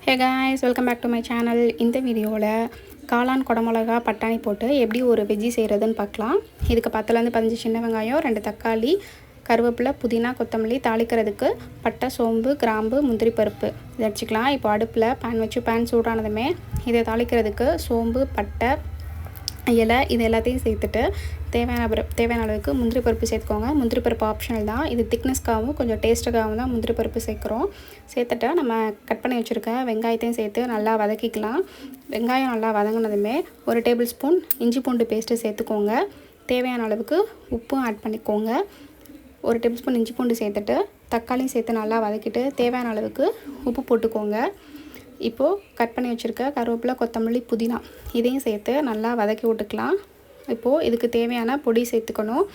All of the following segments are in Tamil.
Hey guys, welcome back to my channel. இந்த வீடியோவில் காளான், குடமிளகா, பட்டாணி போட்டு எப்படி ஒரு வெஜ்ஜி செய்கிறதுன்னு பார்க்கலாம். இதுக்கு 10லேருந்து 15 சின்ன வெங்காயம், 2 தக்காளி, கருவேப்பிலை, புதினா, கொத்தமல்லி, தாளிக்கிறதுக்கு பட்டை, சோம்பு, கிராம்பு, முந்திரி பருப்பு இதை வச்சுக்கலாம். இப்போ அடுப்பில் பேன் வச்சு பேன் சூடானதுமே இதை தாளிக்கிறதுக்கு சோம்பு, பட்டை, இலை இது எல்லாத்தையும் சேர்த்துட்டு தேவையான அளவுக்கு முந்திரி பருப்பு சேர்த்துக்கோங்க. முந்திரி பருப்பு ஆப்ஷனல் தான். இது திக்னஸ்க்காகவும் கொஞ்சம் டேஸ்ட்டுக்காகவும் தான் முந்திரி பருப்பு சேர்க்குறோம். சேர்த்துட்டு நம்ம கட் பண்ணி வச்சுருக்க வெங்காயத்தையும் சேர்த்து நல்லா வதக்கிக்கலாம். வெங்காயம் நல்லா வதங்கினதுமே 1 டேபிள் ஸ்பூன் இஞ்சி பூண்டு பேஸ்ட்டு சேர்த்துக்கோங்க. தேவையான அளவுக்கு உப்பும் ஆட் பண்ணிக்கோங்க. 1 டேபிள் ஸ்பூன் இஞ்சி பூண்டு சேர்த்துட்டு தக்காளியும் சேர்த்து நல்லா வதக்கிட்டு தேவையான அளவுக்கு உப்பு போட்டுக்கோங்க. இப்போது கட் பண்ணி வச்சுருக்க கருவேப்பிலை, கொத்தமல்லி, புதினா இதையும் சேர்த்து நல்லா வதக்கி விட்டுக்கலாம். இப்போது இதுக்கு தேவையான பொடி சேர்த்துக்கணும்.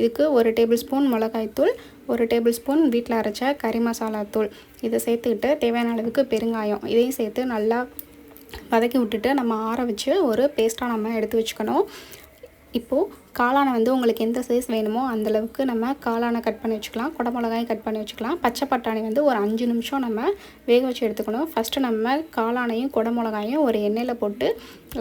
இதுக்கு 1 டேபிள் ஸ்பூன் மிளகாய்த்தூள், 1 டேபிள் ஸ்பூன் வீட்டில் அரைச்ச கறி மசாலா தூள் இதை சேர்த்துக்கிட்டு தேவையான அளவுக்கு பெருங்காயம் இதையும் சேர்த்து நல்லா வதக்கி விட்டுட்டு நம்ம ஆற வச்சு ஒரு பேஸ்ட்டாக நம்ம எடுத்து வச்சுக்கணும். இப்போது காளானை உங்களுக்கு எந்த சைஸ் வேணுமோ அந்தளவுக்கு நம்ம காளானை கட் பண்ணி வச்சுக்கலாம். குடமிளகாயும் கட் பண்ணி வச்சுக்கலாம். பச்சை பட்டாணி ஒரு 5 நிமிஷம் நம்ம வேக வச்சு எடுத்துக்கணும். ஃபஸ்ட்டு நம்ம காளானையும் குடமிளகாயும் ஒரு எண்ணெயில் போட்டு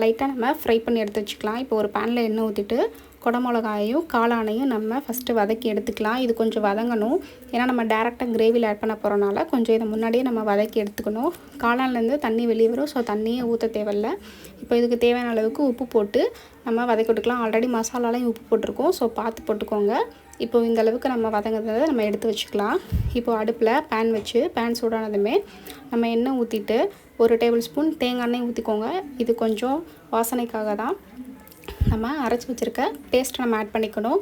லைட்டாக நம்ம ஃப்ரை பண்ணி எடுத்து வச்சுக்கலாம். இப்போ ஒரு பேனில் எண்ணெய் ஊற்றிட்டு குடமிளகாயும் காளானையும் நம்ம ஃபஸ்ட்டு வதக்கி எடுத்துக்கலாம். இது கொஞ்சம் வதங்கணும். ஏன்னா நம்ம டேரெக்டாக கிரேவியில் ஆட் பண்ண போகிறனால கொஞ்சம் இதை முன்னாடியே நம்ம வதக்கி எடுத்துக்கணும். காளான்லேருந்து தண்ணி வெளியே வரும். ஸோ தண்ணியே ஊற்ற தேவையில்லை. இப்போ இதுக்கு தேவையான அளவுக்கு உப்பு போட்டு நம்ம வதக்கி விட்டுக்கலாம். ஆல்ரெடி மசாலாலையும் உப்பு போட்டிருக்கோம். ஸோ பார்த்து போட்டுக்கோங்க. இப்போது இந்த அளவுக்கு நம்ம வதங்கிறத நம்ம எடுத்து வச்சுக்கலாம். இப்போது அடுப்பில் பேன் வச்சு பேன் சூடானதுமே நம்ம எண்ணெய் ஊற்றிட்டு 1 டேபிள் ஸ்பூன் தேங்காய் எண்ணெய் ஊற்றிக்கோங்க. இது கொஞ்சம் வாசனைக்காக தான். நம்ம அரைச்சி வச்சுருக்க பேஸ்ட்டை நம்ம ஆட் பண்ணிக்கணும்.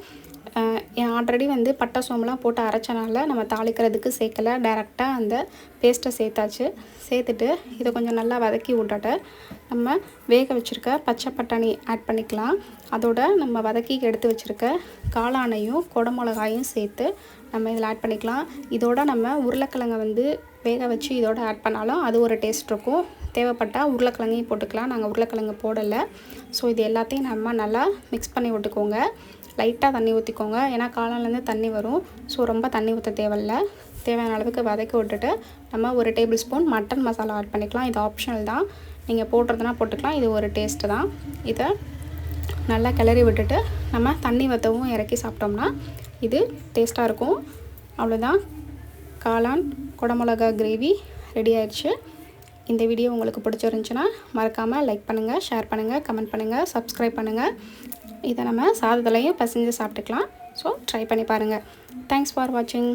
ஆல்ரெடி பட்டை சோம்புலாம் போட்டு அரைச்சனால நம்ம தாளிக்கிறதுக்கு சேர்க்கலை. டேரெக்டாக அந்த பேஸ்ட்டை சேர்த்தாச்சு. சேர்த்துட்டு இதை கொஞ்சம் நல்லா வதக்கி விட்டுட்டு நம்ம வேக வச்சுருக்க பச்சை பட்டாணி ஆட் பண்ணிக்கலாம். அதோட நம்ம வதக்கி எடுத்து வச்சுருக்க காளானையும் குடமிளகாயும் சேர்த்து நம்ம இதில் ஆட் பண்ணிக்கலாம். இதோட நம்ம உருளைக்கிழங்கை வேக வச்சு இதோட ஆட் பண்ணாலும் அது ஒரு டேஸ்ட் இருக்கும். தேவைப்பட்டால் உருளைக்கிழங்கையும் போட்டுக்கலாம். நாங்கள் உருளைக்கிழங்கு போடலை. ஸோ இது எல்லாத்தையும் நம்ம நல்லா மிக்ஸ் பண்ணி விட்டுக்கோங்க. லைட்டாக தண்ணி ஊற்றிக்கோங்க. ஏன்னா காளான்லேருந்து தண்ணி வரும். ஸோ ரொம்ப தண்ணி ஊற்ற தேவையில்லை. தேவையான அளவுக்கு வதக்கி விட்டுட்டு நம்ம 1 tablespoon mutton masala add பண்ணிக்கலாம். இது ஆப்ஷனல் தான். நீங்கள் போடுறதுனா போட்டுக்கலாம். இது ஒரு டேஸ்ட்டு தான். இதை நல்லா கிளறி விட்டுட்டு நம்ம தண்ணி வற்றவும் இறக்கி சாப்பிட்டோம்னா இது டேஸ்ட்டாக இருக்கும். அவ்வளோதான், காளான் குடமிளகா கிரேவி ரெடி ஆயிடுச்சு. இந்த வீடியோ உங்களுக்கு பிடிச்சிருந்துச்சுன்னா மறக்காமல் லைக் பண்ணுங்கள், ஷேர் பண்ணுங்கள், கமெண்ட் பண்ணுங்கள், சப்ஸ்கிரைப் பண்ணுங்கள். இதை நம்ம சாதத்துலையும் பசஞ்சு சாப்பிட்டுக்கலாம். ஸோ ட்ரை பண்ணி பாருங்கள். தேங்க்ஸ் ஃபார் வாட்சிங்.